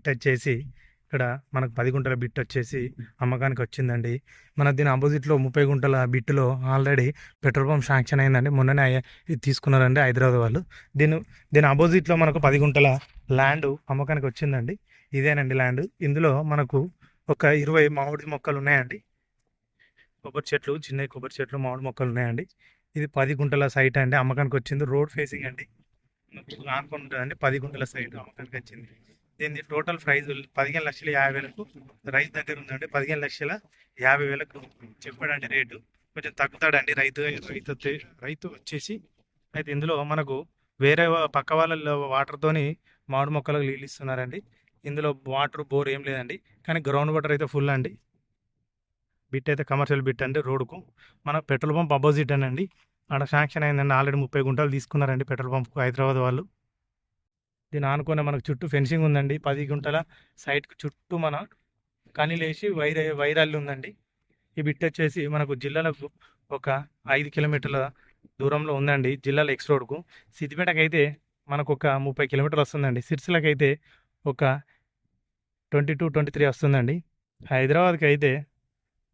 Bit వచ్చేసి ఇక్కడ మనకు 10 గుంటల బిట్ వచ్చేసి అమ్మకానికి వచ్చిందండి. మన దీని ఆపోజిట్లో 30 గుంటల బిట్టులో ఆల్రెడీ పెట్రోల్ పంప్ శాంక్షన్ అయిందండి. మొన్ననే ఇది తీసుకున్నారండి హైదరాబాద్ వాళ్ళు. దీని ఆపోజిట్లో మనకు 10 గుంటల ల్యాండ్ అమ్మకానికి వచ్చిందండి. ఇదేనండి ల్యాండ్. ఇందులో మనకు ఒక 20 మామిడి మొక్కలు ఉన్నాయండి. కొబ్బరి చెట్లు, చిన్న కొబ్బరి చెట్లు, మామిడి మొక్కలు ఉన్నాయండి. ఇది 10 గుంటల సైట్ అండి, అమ్మకానికి వచ్చింది. రోడ్ ఫేసింగ్ అండి, ఆనుకొని ఉంటుందండి. 10 గుంటల సైట్ అమ్మకానికి వచ్చింది. దీని టోటల్ ప్రైస్ 15,50,000కు రైతు దగ్గర ఉందండి. 15,50,000కు చెప్పాడండి రేటు. కొంచెం తగ్గుతాడండి రైతు వచ్చేసి. అయితే ఇందులో మనకు వేరే పక్క వాళ్ళ వాటర్తోని మామిడి మొక్కలకు నీళ్ళు ఇస్తున్నారండి. ఇందులో వాటర్ బోర్ ఏం లేదండి, కానీ గ్రౌండ్ వాటర్ అయితే ఫుల్ అండి. బిట్ అయితే కమర్షియల్ బిట్ అండి. రోడ్డుకు మన పెట్రోల్ పంప్ అపోజిట్ అండి. ఆడ శాంక్షన్ అయిందండి. ఆల్రెడీ 30 గుంటలు తీసుకున్నారండి పెట్రోల్ పంప్కు హైదరాబాద్ వాళ్ళు. దీని ఆనుకునే మనకు చుట్టూ ఫెన్సింగ్ ఉందండి. 10 గుంటల సైట్కు చుట్టూ మన కనీలేసి వైరాళ్ళు ఉందండి. ఈ బిట్ వచ్చేసి మనకు జిల్లాలకు ఒక 5 కిలోమీటర్ల దూరంలో ఉందండి. జిల్లాల ఎక్స్ రోడ్కు. సిద్దిపేటకి అయితే మనకు ఒక 30 కిలోమీటర్లు వస్తుందండి. సిరిసిల్లకి అయితే ఒక 22-23 వస్తుందండి. హైదరాబాద్కి అయితే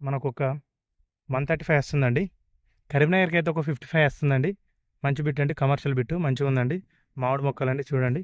మనకు ఒక 135 వస్తుందండి. కరీంనగర్కి అయితే ఒక 55 వస్తుందండి. మంచి బిట్ అండి, కమర్షియల్ బిట్ మంచిగా ఉందండి. మామిడి మొక్కలండి చూడండి.